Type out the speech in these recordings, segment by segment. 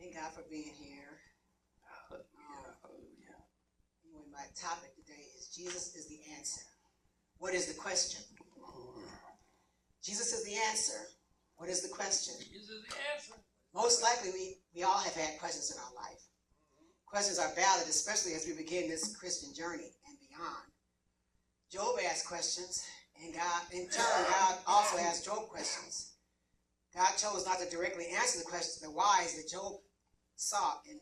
Thank God for being here. Anyway, my topic today is Jesus is the answer. What is the question? Jesus is the answer. What is the question? Jesus is the answer. Most likely, we all have had questions in our life. Questions are valid, especially as we begin this Christian journey and beyond. Job asked questions, and God also asked Job questions. God chose not to directly answer the questions of the wise that Job sought, and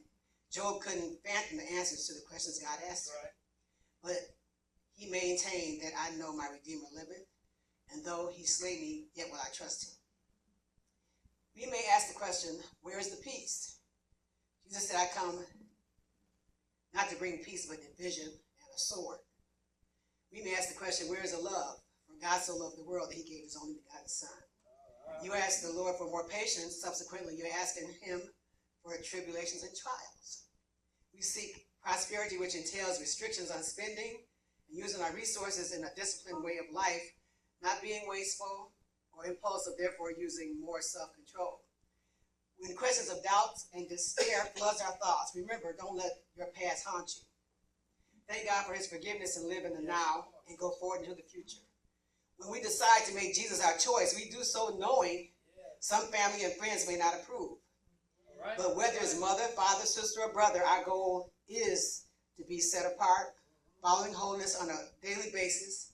Job couldn't fathom the answers to the questions God asked him. Right. But he maintained that I know my Redeemer liveth, and though he slay me, yet will I trust him. We may ask the question, where is the peace? Jesus said, I come not to bring peace, but division and a sword. We may ask the question, where is the love? For God so loved the world that he gave his only begotten Son. You ask the Lord for more patience. Subsequently, you're asking him for tribulations and trials. We seek prosperity, which entails restrictions on spending and using our resources in a disciplined way of life, not being wasteful or impulsive, therefore using more self-control. When questions of doubt and despair floods our thoughts, remember, don't let your past haunt you. Thank God for his forgiveness and live in the now and go forward into the future. When we decide to make Jesus our choice, we do so knowing some family and friends may not approve. Right. But whether it's mother, father, sister, or brother, our goal is to be set apart, following holiness on a daily basis,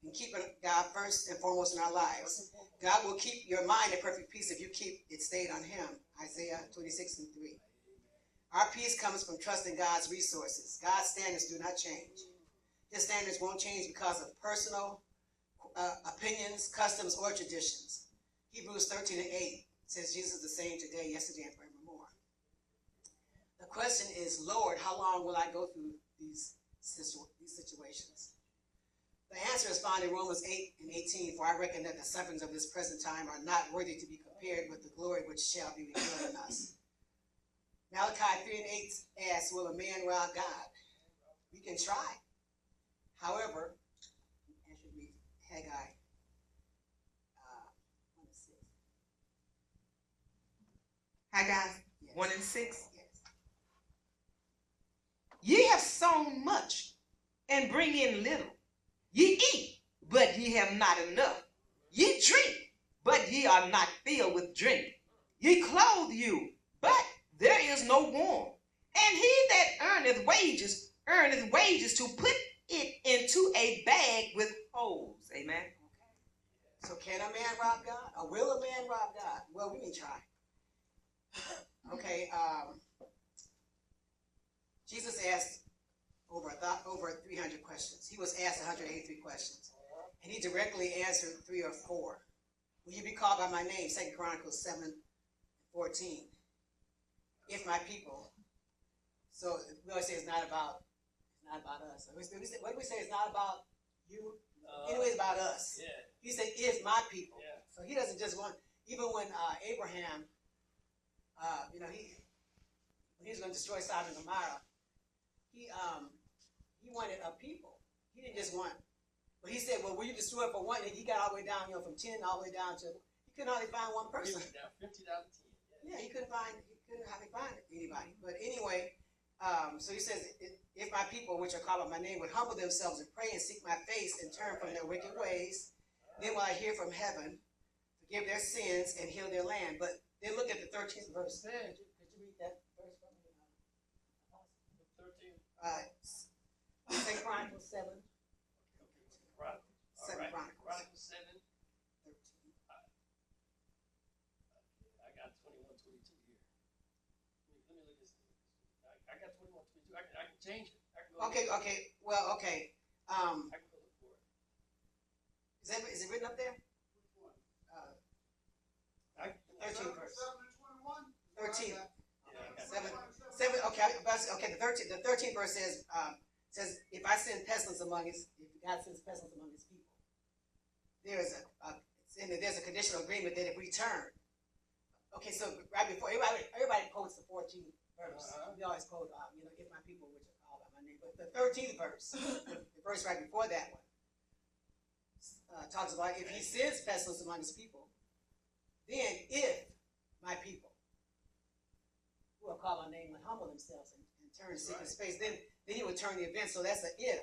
and keeping God first and foremost in our lives. God will keep your mind in perfect peace if you keep it stayed on him. Isaiah 26:3. Our peace comes from trusting God's resources. God's standards do not change. His standards won't change because of personal opinions, customs, or traditions. Hebrews 13:8 says Jesus is the same today, yesterday, and forevermore. The question is, Lord, how long will I go through these situations? The answer is found in Romans 8:18, for I reckon that the sufferings of this present time are not worthy to be compared with the glory which shall be revealed in us. Malachi 3:8 asks, will a man rob God? We can try. However, I should read Haggai 1:6. Haggai 1:6. Yes. Ye have sown much and bring in little. Ye eat, but ye have not enough. Ye drink, but ye are not filled with drink. Ye clothe you, but there is no warmth. And he that earneth wages to put it into a bag with holes. Amen. Okay. So can a man rob God? Or will a man rob God? Well, we may try. Okay. Jesus asked over 300 questions. He was asked 183 questions. And he directly answered 3 or 4. Will you be called by my name? 2 Chronicles 7:14. If my people. So we always say it's not about us. What do we say? It's not about you. Anyway, it's about us. Yeah. He said, if my people. Yeah. So he doesn't just want, even when Abraham, when he was going to destroy Sodom and Gomorrah, he wanted a people. He didn't just want, but he said, well, will you destroy it for one? And he got all the way down, from 10 all the way down to, he couldn't hardly find one person. 50 down to 10. Yeah, he couldn't hardly find anybody. But anyway, so he says, if my people, which are called by my name, would humble themselves and pray and seek my face and turn from their wicked ways, then will I hear from heaven, forgive their sins, and heal their land. But then look at the 13th verse. Could you read that verse from me? 13. 2 Chronicles 7. Right. Chronicles 7. 13. I got 21:22 here. Let me look at this. I got 21:22. I can change it. Okay. Well, okay. I can go look for it. Is it written up there? Which one? 13th verse. 13. Yeah, 7. Okay. The 13th verse says, if I send pestilence among if God sends pestilence among his people, there's a conditional agreement that if we turn. Okay, so right before everybody quotes the 14th verse. We always quote, if my people which are called by my name. But the 13th verse, the verse right before that one, talks about if he sends pestilence among his people, then if my people. call my name and humble themselves and turn, seek his face, then he will turn the event. So that's an if.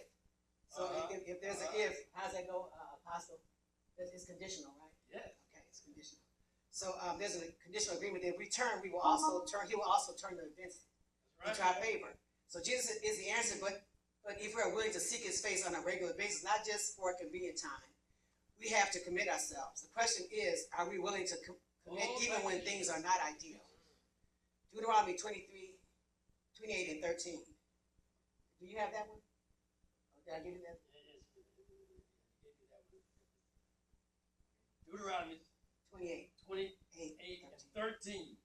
So if there's an if, how's that go, Apostle? It's conditional, right? Yes. Okay, it's conditional. So there's a conditional agreement that if we turn, we will also turn, he will also turn the events into our favor. So Jesus is the answer, but if we're willing to seek his face on a regular basis, not just for a convenient time, we have to commit ourselves. The question is, are we willing to commit even when things are not ideal? Deuteronomy 23, 28 and 13. Do you have that one? Or did I give you that? Deuteronomy 28. 28 and 13.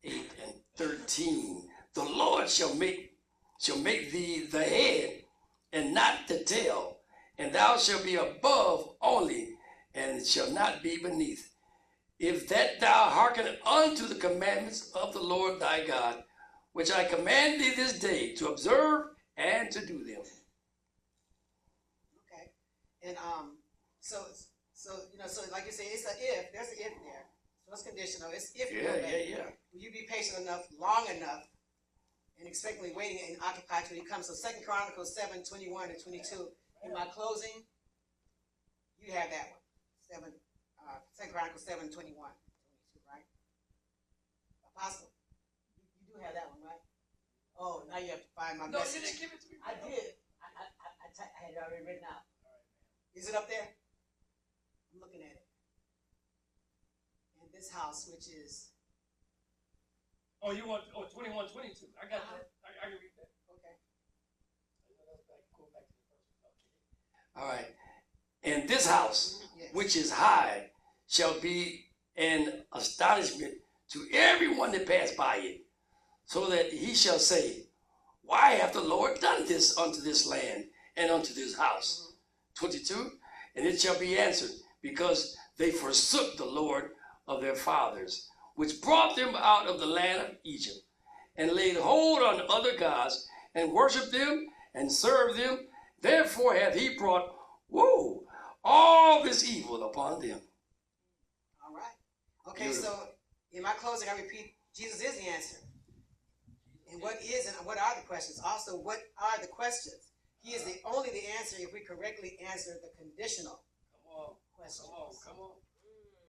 8 and 13. The Lord shall make thee the head and not the tail, and thou shalt be above only, and shall not be beneath. If that thou hearken unto the commandments of the Lord thy God, which I command thee this day to observe and to do them. Okay. And so like you say, it's an if. There's an if there. So it's conditional. It's if you obey. Yeah. Will you be patient enough, long enough, and expectantly waiting and occupied till he comes? So 2 Chronicles 7, 21 and 22. In my closing, you have that one. 2 Chronicles 7, 21, 22, right? Apostle, you do have that one, right? Oh, now you have to find my No, message. you didn't give it to me. I did. I had it already written out. Is it up there? I'm looking at it. And this house, which is, Oh, you want 21, 22. I got that. I can read that. okay. Go back to the first one. All right. And this house, Yes. which is high, shall be an astonishment to everyone that pass by it, so that he shall say, why hath the Lord done this unto this land and unto this house? 22, and it shall be answered, because they forsook the Lord of their fathers, which brought them out of the land of Egypt, and laid hold on other gods, and worshipped them, and served them. Therefore hath he brought, all this evil upon them. All right. Okay, Beautiful. so in my closing, I repeat, Jesus is the answer. And what are the questions? Also, what are the questions? He is only the answer if we correctly answer the conditional Come on. questions. Come on.